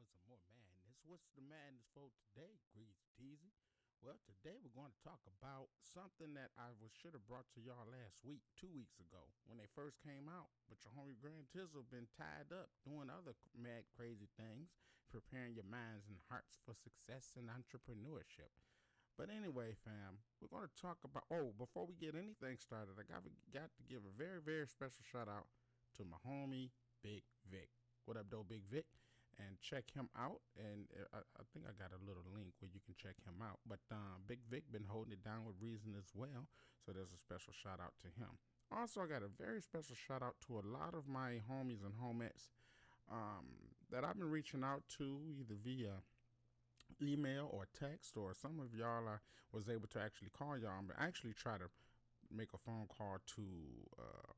some more madness. What's the madness for today, Greasy Teasy? Well, today we're going to talk about something that should have brought to y'all last week, 2 weeks ago, when they first came out. But your homie Grand Tizzle been tied up doing other mad crazy things, preparing your minds and hearts for success and entrepreneurship. But anyway, fam, we're going to talk about. Oh, before we get anything started, I got to give a very, very special shout out to my homie Big Vic. What up, though, Big Vic? And check him out. And I think I got a little link where you can check him out. But Big Vic been holding it down with Reason as well. So there's a special shout out to him. Also, I got a very special shout out to a lot of my homies and homettes that I've been reaching out to either via email or text, or some of y'all I was able to actually call y'all, but actually try to make a phone call to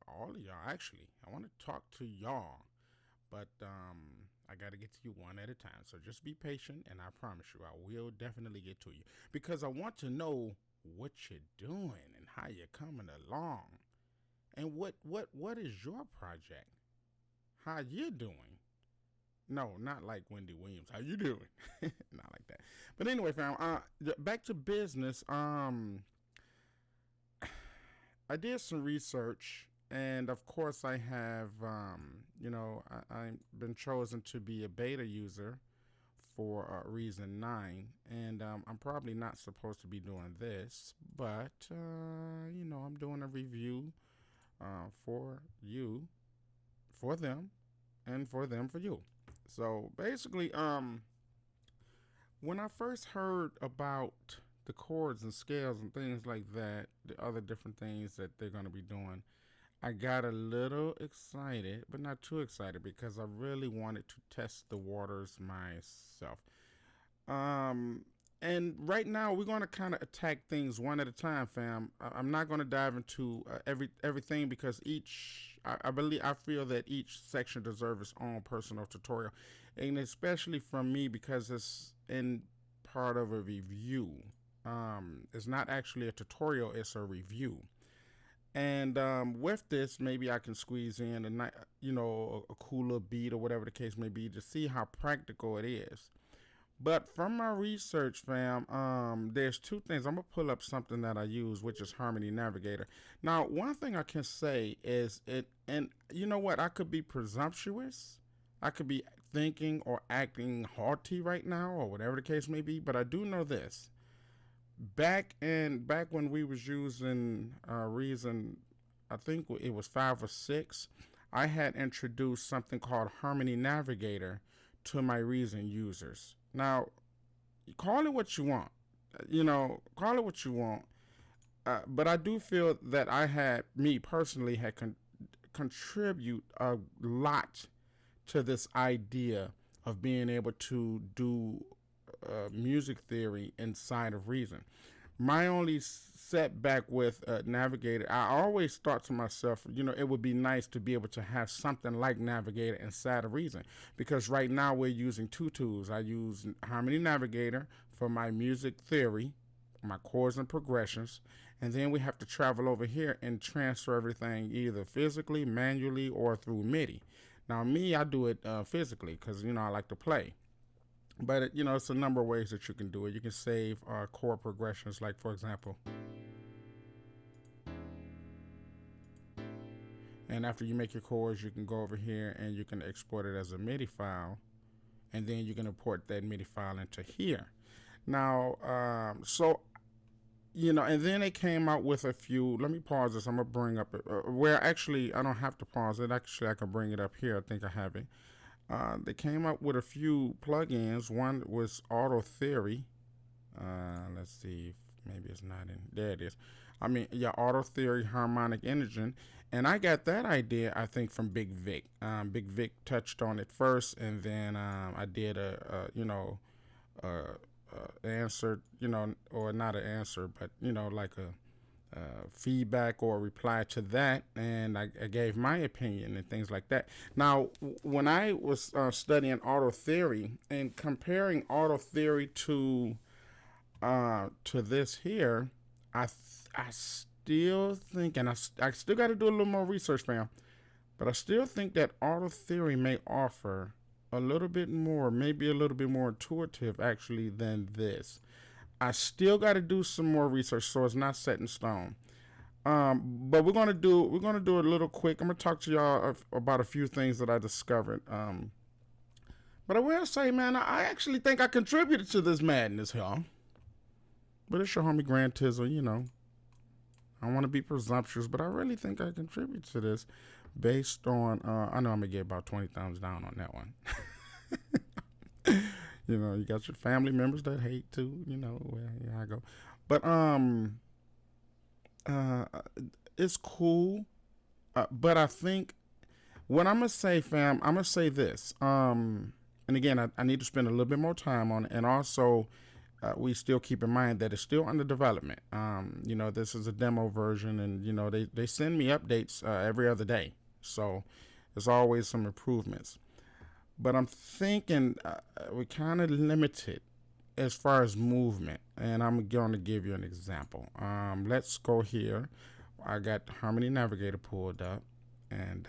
all of y'all. Actually, I want to talk to y'all, but I got to get to you one at a time. So just be patient, and I promise you, I will definitely get to you, because I want to know what you're doing and how you're coming along, and what is your project, how you doing. No, not like Wendy Williams. How you doing? Not like that. But anyway, fam, back to business. I did some research, and of course I have, I've been chosen to be a beta user for Reason 9, and I'm probably not supposed to be doing this, but, I'm doing a review for you, for them, and for them for you. So basically, when I first heard about the chords and scales and things like that, the other different things that they're going to be doing, I got a little excited, but not too excited, because I really wanted to test the waters myself. And right now we're going to kind of attack things one at a time, fam. I'm not going to dive into everything, because I feel that each section deserves its own personal tutorial, and especially from me, because it's in part of a review. It's not actually a tutorial; it's a review. And with this, maybe I can squeeze in a cooler beat or whatever the case may be, to see how practical it is. But from my research, fam, there's two things. I'm going to pull up something that I use, which is Harmony Navigator. Now, one thing I can say is and you know what? I could be presumptuous. I could be thinking or acting haughty right now, or whatever the case may be. But I do know this. Back when we was using Reason, I think it was 5 or 6, I had introduced something called Harmony Navigator to my Reason users. Now, call it what you want, call it what you want. But I do feel that me personally, had contribute a lot to this idea of being able to do music theory inside of Reason. My only setback with Navigator, I always thought to myself, it would be nice to be able to have something like Navigator inside of Reason, because right now we're using two tools. I use Harmony Navigator for my music theory, my chords and progressions, and then we have to travel over here and transfer everything either physically, manually, or through MIDI. Now, I do it physically, because, I like to play. But, it's a number of ways that you can do it. You can save chord progressions, like, for example. And after you make your chords, you can go over here and you can export it as a MIDI file. And then you can import that MIDI file into here. Now, and then they came out with a few. Let me pause this. I'm going to bring up where actually I don't have to pause it. Actually, I can bring it up here. I think I have it. They came up with a few plugins. One was Auto Theory. Let's see, maybe it's not in. There it is. Auto Theory Harmonic Engine. And I got that idea, I think, from Big Vic. Big Vic touched on it first, and then I did answer, or not an answer, but, like a feedback or reply to that, and I gave my opinion and things like that. Now, when I was studying Auto Theory and comparing Auto Theory to this here, I still think, and I still got to do a little more research, fam, but I still think that Auto Theory may offer a little bit more, maybe a little bit more intuitive actually than this. I still got to do some more research, so it's not set in stone. But we're gonna do a little quick. I'm gonna talk to y'all about a few things that I discovered. But I will say, man, I actually think I contributed to this madness here. But it's your homie Grand Tizzle, you know. I don't want to be presumptuous, but I really think I contribute to this based on, I know I'm going to get about 20 thumbs down on that one. You know, you got your family members that hate too, you know, well, here I go. But, it's cool. But I think what I'm going to say, fam, I'm going to say this. And again, I need to spend a little bit more time on it. And also, we still keep in mind that it's still under development. You know, this is a demo version, and, you know, they send me updates every other day. So there's always some improvements. But I'm thinking we're kind of limited as far as movement. And I'm going to give you an example. Let's go here. I got Harmony Navigator pulled up. And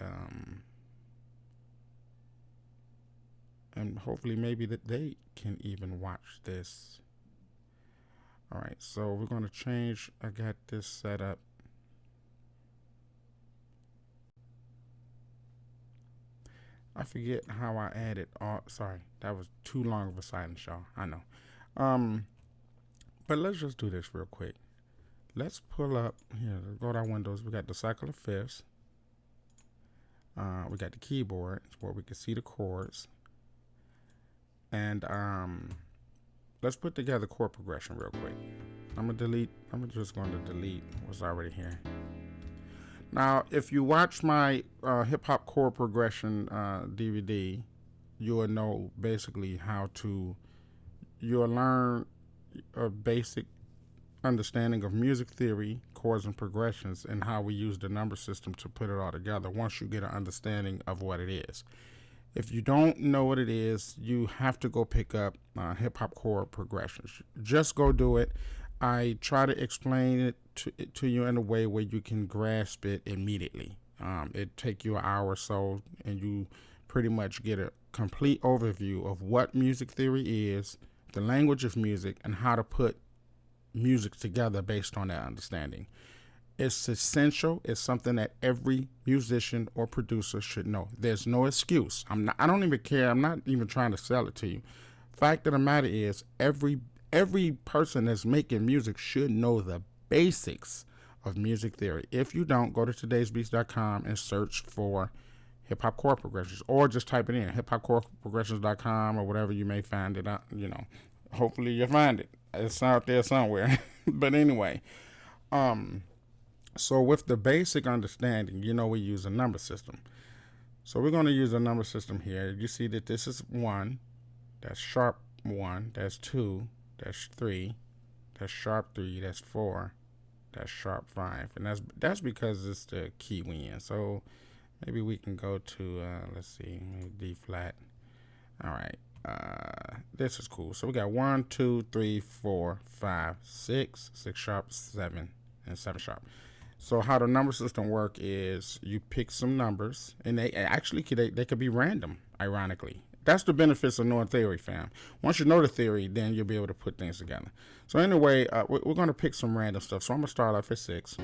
hopefully maybe that they can even watch this. All right, so we're going to change. I got this set up. I forget how I added. Oh, sorry, that was too long of a silence, y'all. I know. But let's just do this real quick. Let's pull up here. Go to our windows. We got the cycle of fifths. We got the keyboard where we can see the chords. And let's put together chord progression real quick. I'm just going to delete what's already here. Now, if you watch my hip hop chord progression DVD, you will know basically you'll learn a basic understanding of music theory, chords and progressions, and how we use the number system to put it all together once you get an understanding of what it is. If you don't know what it is, you have to go pick up hip hop chord progressions. Just go do it. I try to explain it to you in a way where you can grasp it immediately. It take you an hour or so, and you pretty much get a complete overview of what music theory is, the language of music, and how to put music together based on that understanding. It's essential. It's something that every musician or producer should know. There's no excuse. I don't even care. I'm not even trying to sell it to you. Fact of the matter is, every person that's making music should know the basics of music theory. If you don't, go to todaysbeats.com and search for hip hop chord progressions, or just type it in hiphopchordprogressions.com or whatever you may find it out. You know, hopefully you'll find it. It's out there somewhere. But anyway, so with the basic understanding, you know, we use a number system. So we're going to use a number system here. You see that this is 1, that's sharp 1, that's 2, that's 3, that's sharp 3, that's 4, that's sharp 5. And that's because it's the key we in. So maybe we can go to, let's see, maybe D flat. All right. This is cool. So we got 1, 2, 3, 4, 5, 6 sharp, 7, and 7 sharp. So how the number system work is you pick some numbers, and they could be random, ironically. That's the benefits of knowing theory, fam. Once you know the theory, then you'll be able to put things together. So anyway, we're going to pick some random stuff. So I'm going to start off at 6.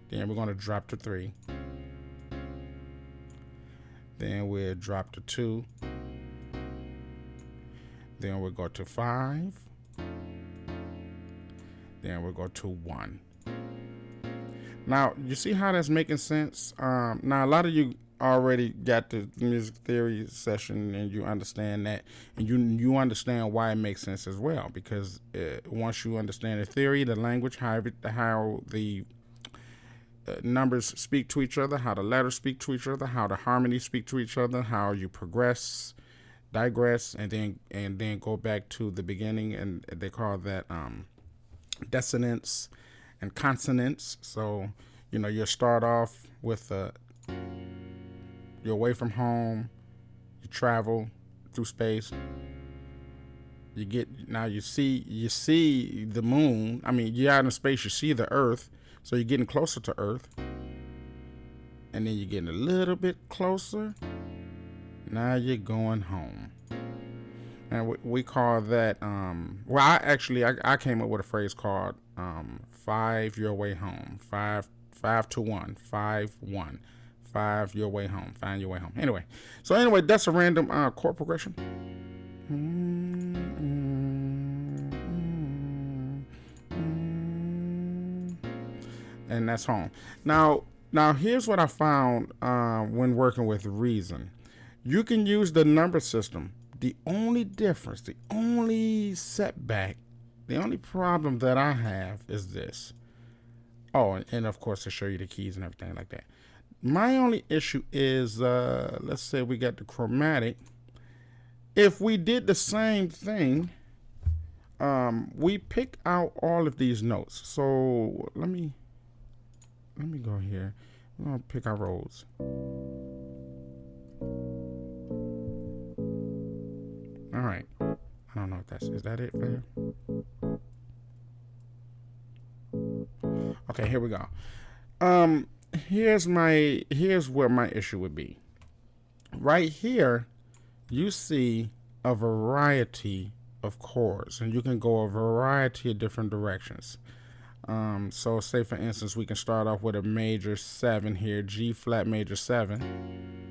Then we're going to drop to 3. Then we'll drop to 2. Then we'll go to 5. Then we'll go to 1. Now, you see how that's making sense? Now, a lot of you already got the music theory session, and you understand that, and you understand why it makes sense as well, because once you understand the theory, the language, how the numbers speak to each other, how the letters speak to each other, how the harmonies speak to each other, how you progress, digress, and then go back to the beginning, and they call that dissonance and consonance. So, you know, you start off with you're away from home, you travel through space, you see the moon. I mean, you're out in space, you see the earth, so you're getting closer to earth, and then you're getting a little bit closer, Now you're going home. And we call that, well, I came up with a phrase called 5 your way home. 5 to 1. 5 1. 5 your way home. Find your way home. Anyway, that's a random chord progression. And that's home. Now here's what I found when working with Reason. You can use the number system. The only difference, the only setback, the only problem that I have is this. Oh, and of course to show you the keys and everything like that. My only issue is, let's say we got the chromatic. If we did the same thing, we pick out all of these notes. So let me go here. We're gonna pick our rows. All right. I don't know if is that it, fam? Okay, here we go. Here's where my issue would be. Right here, you see a variety of chords, and you can go a variety of different directions. So say for instance, we can start off with a major 7 here, G flat major 7.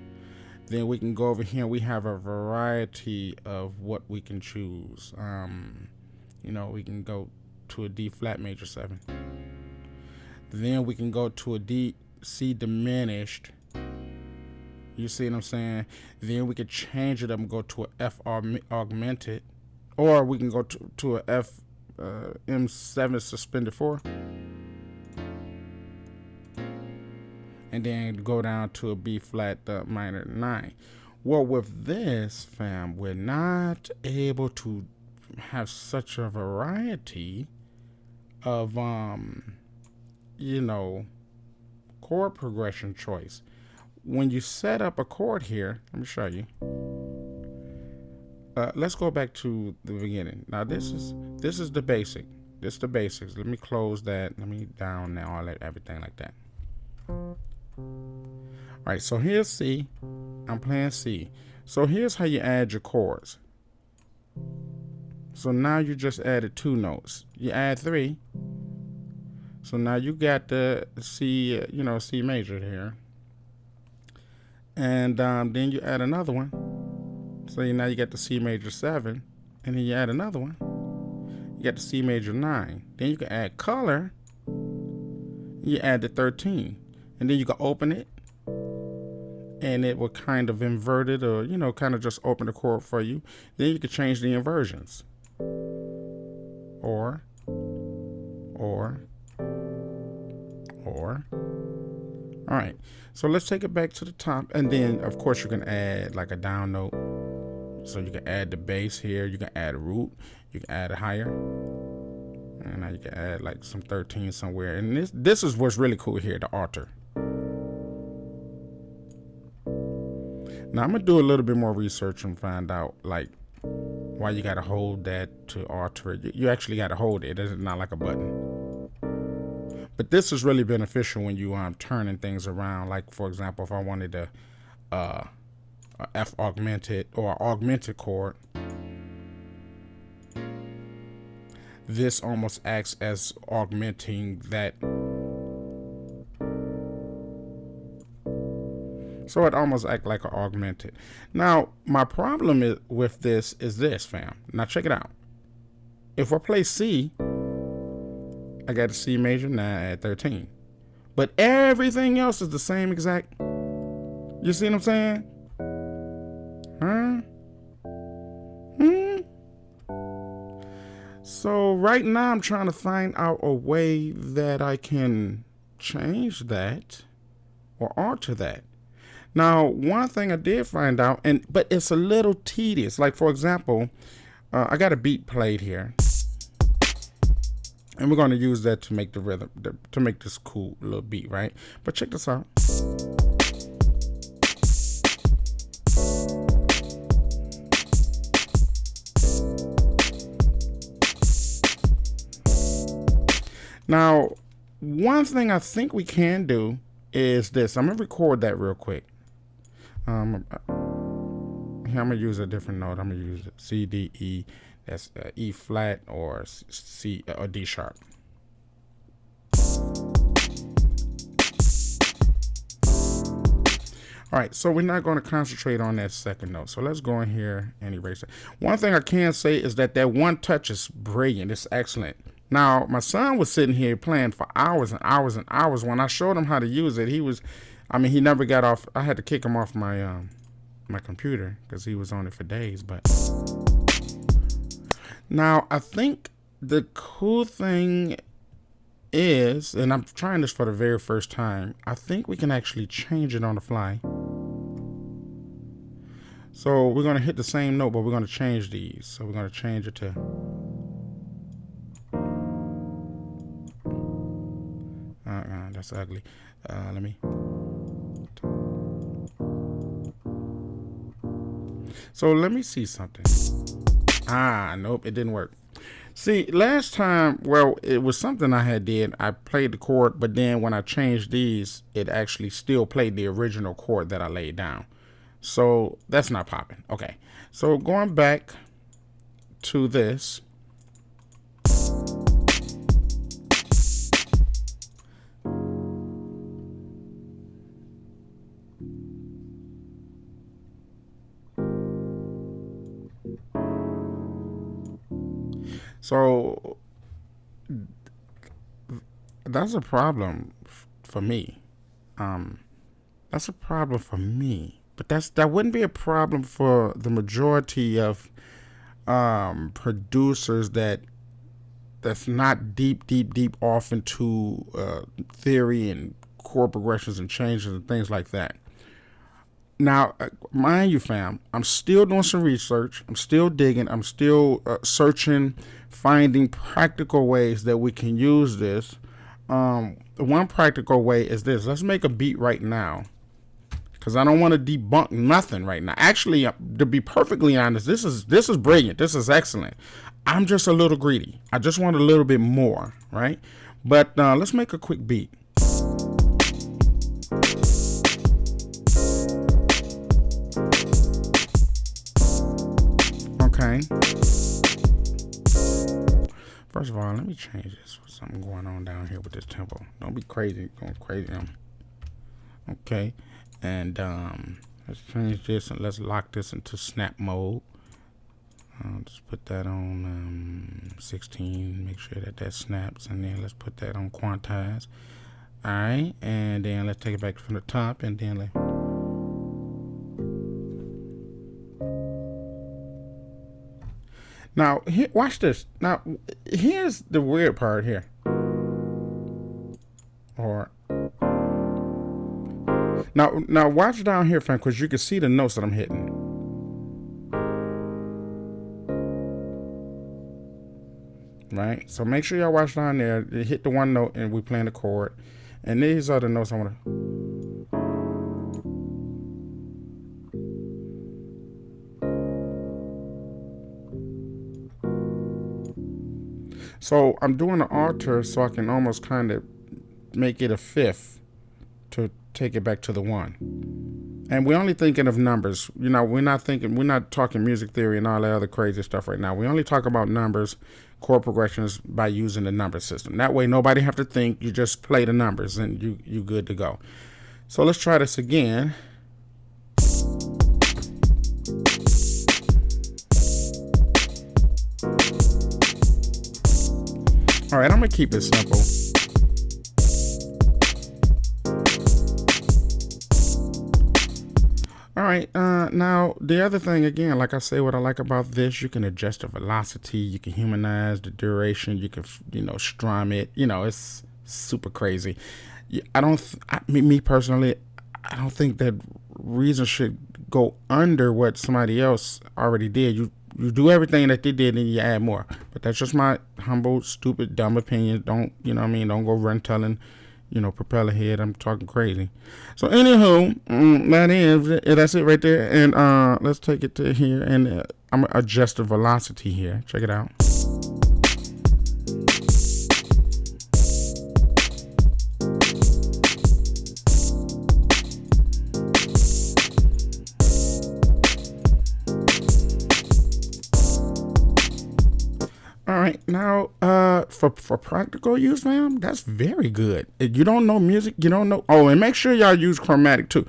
Then we can go over here and we have a variety of what we can choose. We can go to a D flat major 7. Then we can go to a D, C diminished. You see what I'm saying? Then we could change it up and go to a F augmented. Or we can go to a F M7 suspended 4. And then go down to a B flat minor 9. Well, with this, fam, we're not able to have such a variety of chord progression choice. When you set up a chord here, let me show you. Let's go back to the beginning. Now this is the basic. This is the basics. Let me close that. Let me down now. I'll let everything like that. All right, so here's C. I'm playing C. So here's how you add your chords. So now you just added 2 notes. You add 3. So now you got the C, C major here. And then you add another one. So now you got the C major 7. And then you add another one. You got the C major 9. Then you can add color. You add the 13. And then you can open it. And it will kind of invert it, or, kind of just open the chord for you. Then you can change the inversions. Or. All right. So let's take it back to the top. And then, of course, you can add like a down note. So you can add the bass here. You can add a root. You can add a higher. And now you can add like some 13 somewhere. And this is what's really cool here, the alter. Now I'm gonna do a little bit more research and find out like why you gotta hold that to alter it. You actually gotta hold it. It's not like a button. But this is really beneficial when you turning things around. Like for example, if I wanted a F augmented or augmented chord, this almost acts as augmenting that. So it almost acts like an augmented. Now, my problem with this is this, fam. Now check it out. If I play C, I got a C major 9 at 13. But everything else is the same exact. You see what I'm saying? So right now I'm trying to find out a way that I can change that or alter that. Now, one thing I did find out, but it's a little tedious. Like, for example, I got a beat played here. And we're going to use that to make the rhythm, to make this cool little beat, right? But check this out. Now, one thing I think we can do is this. I'm going to record that real quick. I'm gonna use a different note. I'm gonna use C, D, E. That's E flat or C or D sharp. All right, so we're not going to concentrate on that second note. So let's go in here and erase it. One thing I can say is that one touch is brilliant. It's excellent. Now, my son was sitting here playing for hours and hours and hours. When I showed him how to use it, he never got off. I had to kick him off my my computer because he was on it for days. But now, I think the cool thing is, and I'm trying this for the very first time, I think we can actually change it on the fly. So we're going to hit the same note, but we're going to change these. So we're going to change it to that's ugly. Let me. So let me see something. Nope, it didn't work. See, last time, well, it was something I did. I played the chord, but then when I changed these, it actually still played the original chord that I laid down. So that's not popping. Okay, so going back to this. So that's a problem for me. That's a problem for me, but that wouldn't be a problem for the majority of producers that's not deep off into theory and chord progressions and changes and things like that. Now, mind you, fam, I'm still doing some research. I'm still digging. I'm still searching, finding practical ways that we can use this. One practical way is this. Let's make a beat right now, because I don't want to debunk nothing right now. Actually, to be perfectly honest, this is brilliant. This is excellent. I'm just a little greedy. I just want a little bit more, right? But let's make a quick beat. Okay. First of all, let me change this. There's something going on down here with this tempo. Don't be crazy, going crazy. Okay, and let's change this and let's lock this into snap mode. Just put that on 16. Make sure that snaps, and then let's put that on quantize. All right, and then let's take it back from the top, and then Now, watch this. Now, here's the weird part here. Now watch down here, fam, because you can see the notes that I'm hitting. Right? So make sure y'all watch down there. You hit the one note, and we're playing the chord. And these are the notes I want to... So I'm doing an alter so I can almost kind of make it a fifth to take it back to the one. And we're only thinking of numbers. You know, we're not talking music theory and all that other crazy stuff right now. We only talk about numbers, chord progressions by using the number system. That way nobody have to think. You just play the numbers and you good to go. So let's try this again. All right, I'm gonna keep it simple. All right, now the other thing, again, like I say, what I like about this, you can adjust the velocity, you can humanize the duration, you can, strum it, it's super crazy. Me personally, I don't think that Reason should go under what somebody else already did. You do everything that they did and you add more. But that's just my humble, stupid, dumb opinion. Don't, don't go run telling, Propellerhead I'm talking crazy. So anywho, that's it right there. And let's take it to here, and I'm going to adjust the velocity here. Check it out. right, now for practical use, fam, that's very good. If you don't know music, you don't know. Oh, and make sure y'all use chromatic too.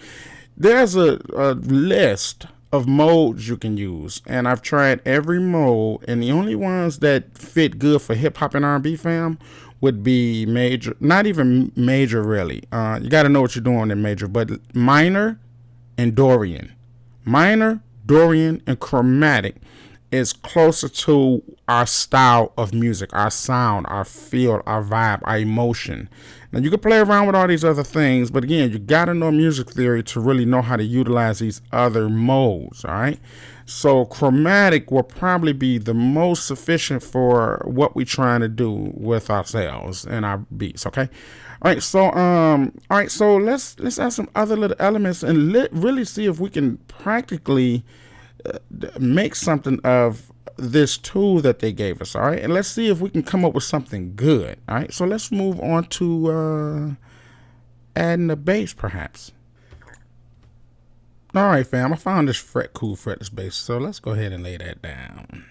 There's a list of modes you can use, and I've tried every mode, and the only ones that fit good for hip hop and R&B, fam, would be major. Not even major, really. You got to know what you're doing in major, but minor and Dorian. Minor, Dorian, and chromatic is closer to our style of music, our sound, our feel, our vibe, our emotion. Now, you can play around with all these other things, but again, you got to know music theory to really know how to utilize these other modes, all right? So chromatic will probably be the most sufficient for what we're trying to do with ourselves and our beats, okay? All right, so let's add some other little elements and really see if we can practically make something of this tool that they gave us. All right, and let's see if we can come up with something good. All right, so let's move on to adding the bass, perhaps. All right, fam, I found this cool fretless bass, so let's go ahead and lay that down.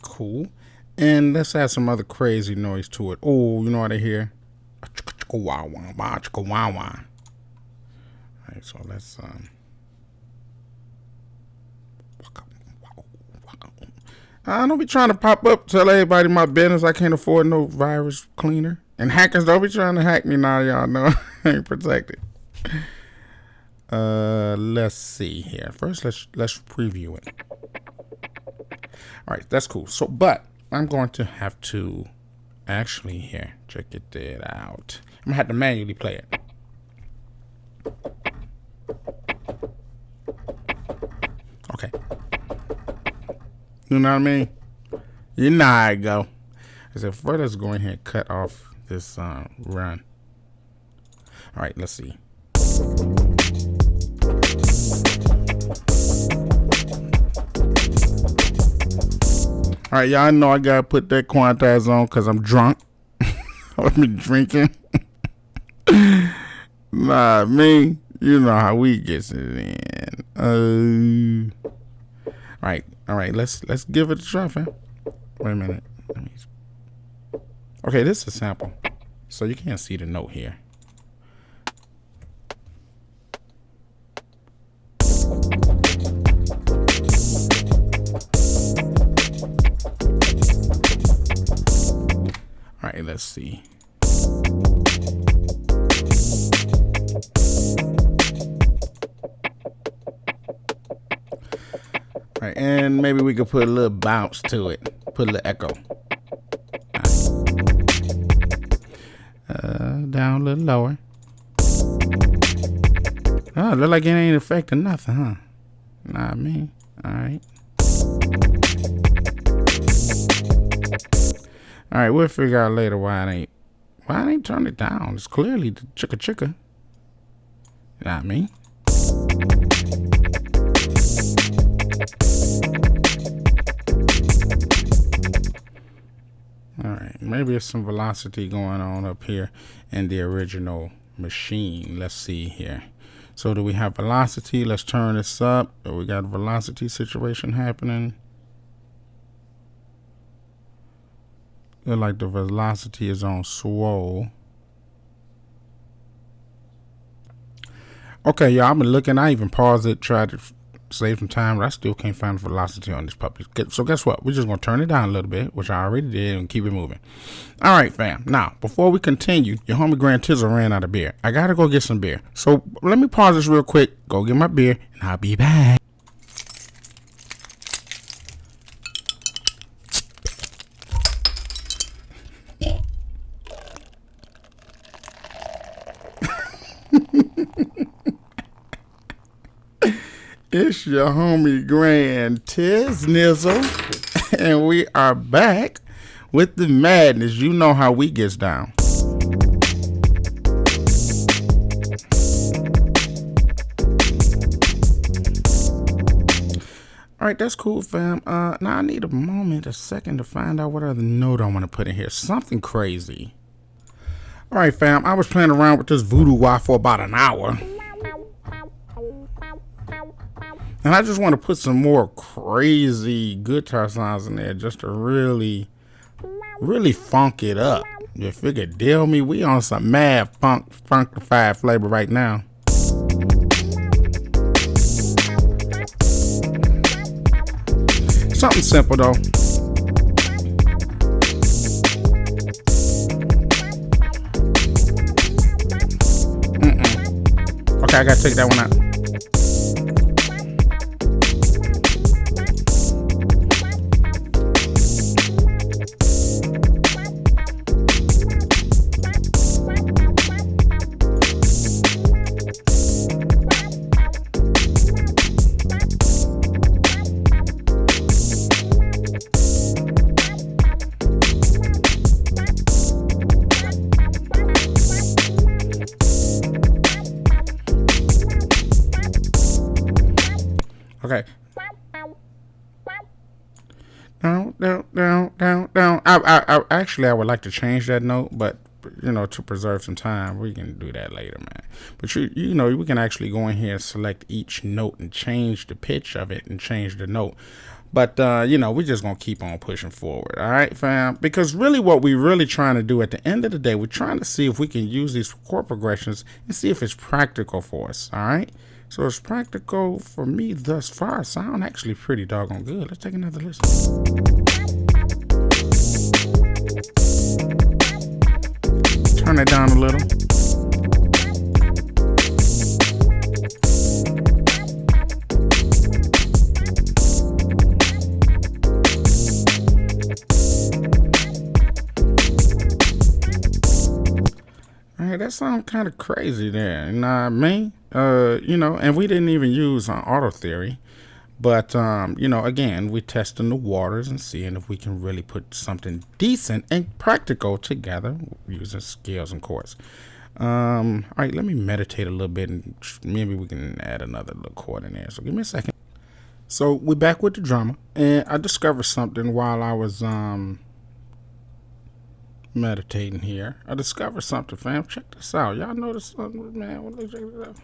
Cool. And let's add some other crazy noise to it. Oh, you know what I hear? Alright, so let's I don't be trying to pop up, tell everybody my business. I can't afford no virus cleaner. And hackers don't be trying to hack me now, y'all know. I ain't protected. Let's see here. First let's preview it. All right, that's cool. So, but I'm going to have to actually here check it out. I'm gonna have to manually play it. Okay. You know what I mean? You know how I go. I said, first let's go in here and cut off this run. All right, let's see. All right, y'all know I gotta put that quantize on because I'm drunk. I've been drinking. Nah, me, you know how we gets it in. All right, let's give it a try, fam. Wait a minute. Okay, this is a sample, so you can't see the note here. All right, let's see. All right, and maybe we could put a little bounce to it. Put a little echo. Down a little lower. Oh, look like it ain't affecting nothing, huh? Nah, me. All right. All right, we'll figure out later why it ain't turned it down. It's clearly the chicka. Not me. All right, maybe there's some velocity going on up here in the original machine. Let's see here. So do we have velocity? Let's turn this up. We got a velocity situation happening. Look like the velocity is on swole. Okay, y'all, I've been looking. I even paused it, tried to save some time, but I still can't find the velocity on this puppy. So guess what? We're just going to turn it down a little bit, which I already did, and keep it moving. All right, fam. Now, before we continue, your homie Grand Tizzle ran out of beer. I got to go get some beer. So let me pause this real quick, go get my beer, and I'll be back. It's your homie Grand Tizzle, and we are back with the madness. You know how we gets down. All right, that's cool, fam. Now I need a second to find out what other note I want to put in here. Something crazy. All right, fam. I was playing around with this voodoo wah for about an hour. And I just want to put some more crazy guitar sounds in there just to really funk it up. You figure, deal me, we on some mad funkified flavor right now. Something simple though. Okay, I gotta take that one out. Okay. Down. I actually I would like to change that note, but you know, to preserve some time, we can do that later, man. But you know, we can actually go in here and select each note and change the pitch of it and change the note. But you know, we're just gonna keep on pushing forward, all right, fam? Because really, what we're really trying to do at the end of the day, we're trying to see if we can use these chord progressions and see if it's practical for us, all right? So it's practical for me thus far. Sound actually pretty doggone good. Let's take another listen. Turn it down a little. All right, that sounds kind of crazy there. You know what I mean? You know, and we didn't even use auto theory, but you know, again, we're testing the waters and seeing if we can really put something decent and practical together using scales and chords. All right, let me meditate a little bit and maybe we can add another little chord in there. So give me a second. So we're back with the drummer, and I discovered something while I was meditating here. I discovered something, fam. Check this out. Y'all notice something, man? Check this out.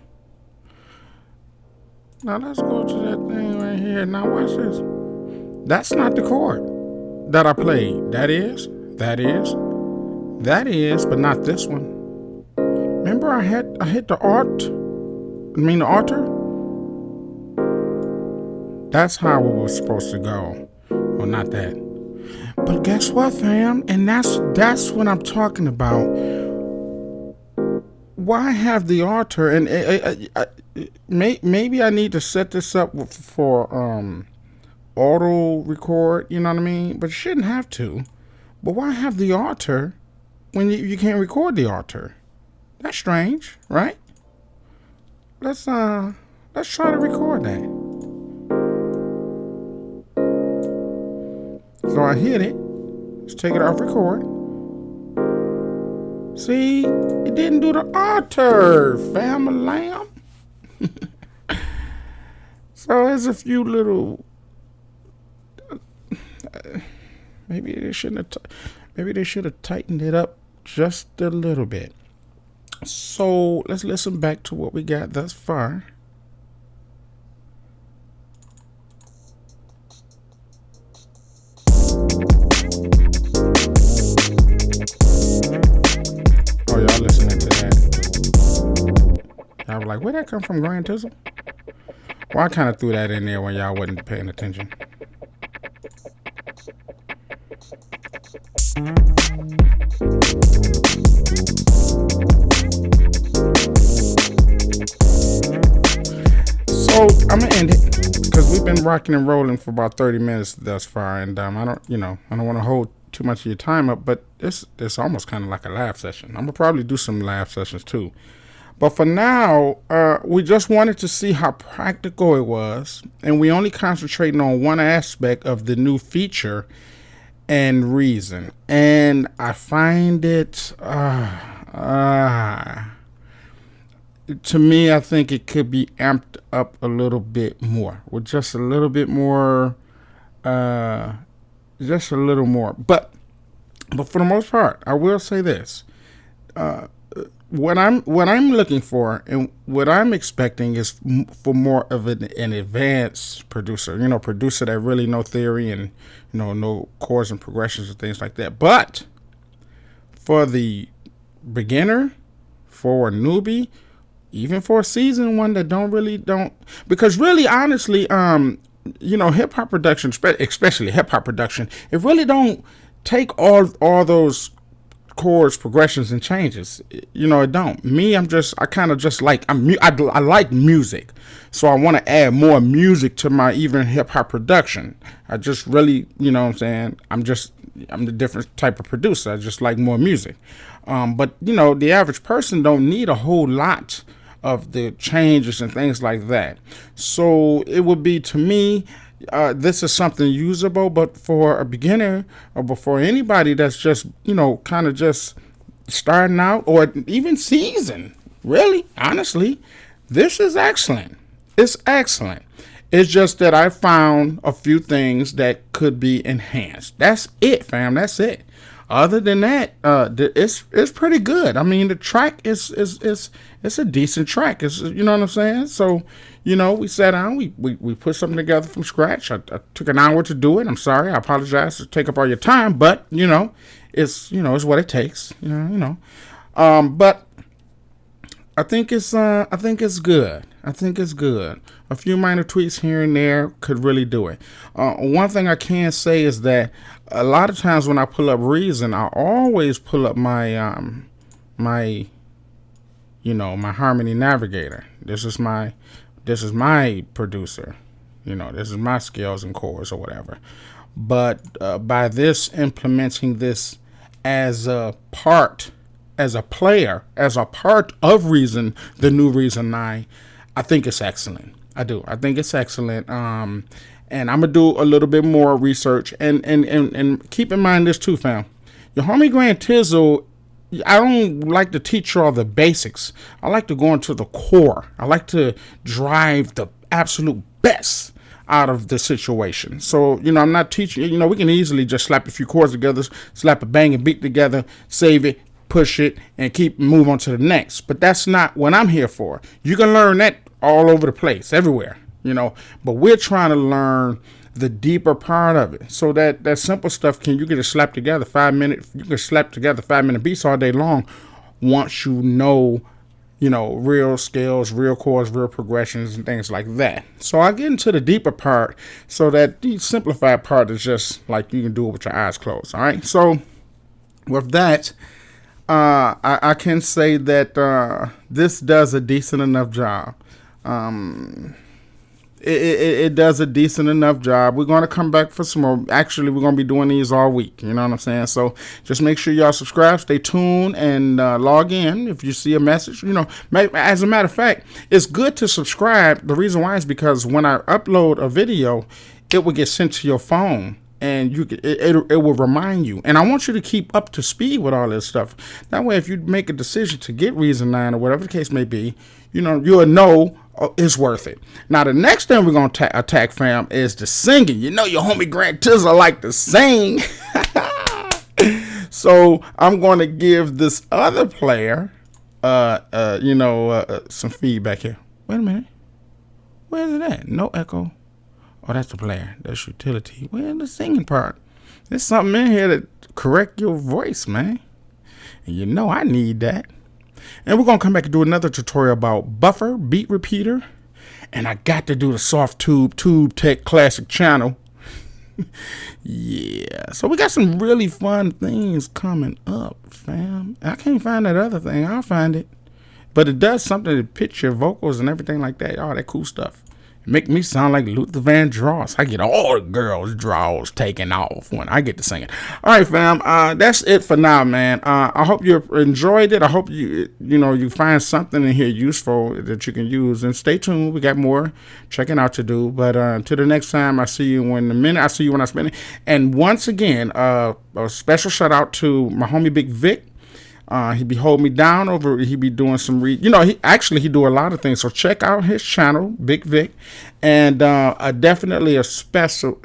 Now let's go to that thing right here. Now watch this. That's not the chord that I played. That is, but not this one. Remember I hit the the altar? That's how it was supposed to go. Well, not that. But guess what, fam? And that's what I'm talking about. Why have the altar? And maybe I need to set this up for auto record. You know what I mean? But you shouldn't have to. But why have the altar when you can't record the altar? That's strange, right? Let's try to record that. So I hit it. Let's take it off record. See, it didn't do the altar, family. So there's a few little. Maybe they should have tightened it up just a little bit. So let's listen back to what we got thus far. Oh, y'all listening to that? Y'all were like, where'd that come from, Grand Tizzle? Well, I kind of threw that in there when y'all wasn't paying attention. So I'm gonna end it because we've been rocking and rolling for about 30 minutes thus far, and I don't want to hold too much of your time up, but it's almost kind of like a live session. I'm gonna probably do some live sessions too, but for now, we just wanted to see how practical it was, and we only concentrating on one aspect of the new feature and reason, and I find it to me, I think it could be amped up a little bit more with just a little bit more, uh, just a little more. But for the most part, I will say this: uh, what I'm looking for and what I'm expecting is for more of an advanced producer. Producer that really know theory and know chords and progressions and things like that. But for the beginner, for a newbie, even for a seasoned one that don't, because really honestly, hip hop production, especially hip hop production, it really don't take all those chords, progressions, and changes. It don't. Me, I kind of just like I like music, so I want to add more music to my even hip hop production. I just really, what I'm saying, I'm the different type of producer. I just like more music. But the average person don't need a whole lot of the changes and things like that. So it would be, to me, this is something usable, but for a beginner or before anybody that's just, kind of just starting out or even seasoned, really, honestly, this is excellent. It's excellent. It's just that I found a few things that could be enhanced. That's it, fam. That's it. Other than that, it's pretty good. I mean, the track is it's a decent track. It's, you know what I'm saying? So, we sat down, we put something together from scratch. I took an hour to do it. I'm sorry. I apologize to take up all your time, but it's what it takes. But I think it's good. I think it's good. A few minor tweaks here and there could really do it. One thing I can say is that a lot of times when I pull up Reason, I always pull up my my Harmony Navigator. This is my producer. This is my scales and chords or whatever. But by this implementing this as a part, as a player, as a part of Reason, the new Reason 9, I think it's excellent. I do. I think it's excellent. And I'm gonna do a little bit more research and keep in mind this too, fam. Your homie Grand Tizzle, I don't like to teach you all the basics. I like to go into the core. I like to drive the absolute best out of the situation. So, I'm not teaching, we can easily just slap a few chords together, slap a banging beat together, save it, push it, and keep move on to the next. But that's not what I'm here for. You can learn that all over the place, everywhere, but we're trying to learn the deeper part of it. So that simple stuff you can just slap together 5 minutes. You can slap together 5-minute beats all day long once real scales, real chords, real progressions, and things like that. So I get into the deeper part so that the simplified part is just like you can do it with your eyes closed. All right. So with that, I can say that this does a decent enough job. It does a decent enough job. We're going to come back for some more. Actually, we're going to be doing these all week. You know what I'm saying? So just make sure y'all subscribe, stay tuned, and log in if you see a message. As a matter of fact, it's good to subscribe. The reason why is because when I upload a video, it will get sent to your phone. And it will remind you. And I want you to keep up to speed with all this stuff. That way, if you make a decision to get Reason 9 or whatever the case may be, you'll know it's worth it. Now, the next thing we're going to attack, fam, is the singing. Your homie Grant Tizzle like to sing. So I'm going to give this other player, some feedback here. Wait a minute. Where's it at? No echo. Oh, that's the player. That's utility. Where's the singing part? There's something in here to correct your voice, man. And I need that. And we're going to come back and do another tutorial about buffer, beat repeater. And I got to do the soft tube tech classic channel. Yeah. So we got some really fun things coming up, fam. I can't find that other thing. I'll find it. But it does something to pitch your vocals and everything like that. All that cool stuff. Make me sound like Luther Vandross. I get all the girls' draws taken off when I get to singing. All right, fam. That's it for now, man. I hope you enjoyed it. I hope you find something in here useful that you can use. And stay tuned. We got more checking out to do. But till the next time, I see you in a minute. I see you when I spin it. And once again, a special shout out to my homie Big Vic. He be holding me down over. He be doing some he do a lot of things. So check out his channel, Big Vic, and definitely a special,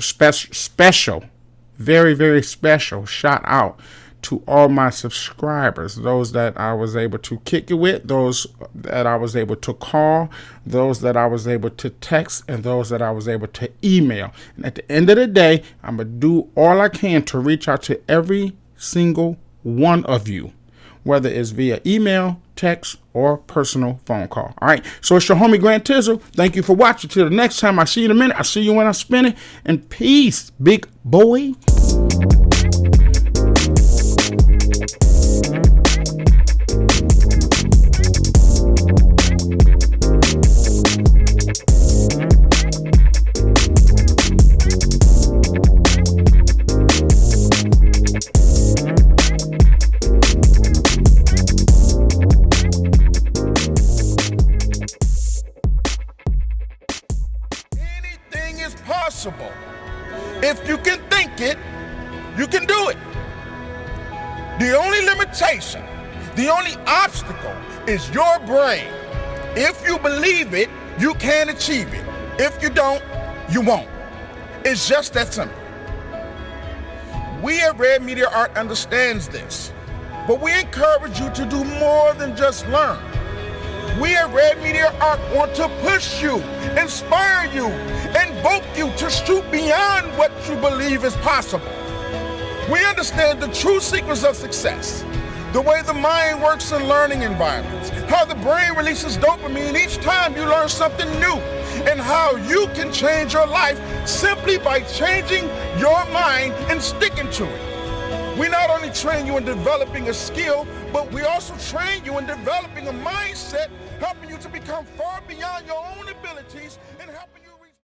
very very special shout out to all my subscribers, those that I was able to kick it with, those that I was able to call, those that I was able to text, and those that I was able to email. And at the end of the day, I'm going to do all I can to reach out to every single one of you, whether it's via email, text, or personal phone call. All right, so it's your homie Grant Tizzle. Thank you for watching. Till the next time I see you in a minute. I see you when I'm spinning. And peace, big boy. Possible. If you can think it, you can do it. The only limitation, the only obstacle is your brain. If you believe it, you can achieve it. If you don't, you won't. It's just that simple. We at Red Media Art understands this, but we encourage you to do more than just learn. We at Red Media Art want to push you, inspire you, invoke you to shoot beyond what you believe is possible. We understand the true secrets of success, the way the mind works in learning environments, how the brain releases dopamine each time you learn something new, and how you can change your life simply by changing your mind and sticking to it. We not only train you in developing a skill, but we also train you in developing a mindset, helping you to become far beyond your own abilities and helping you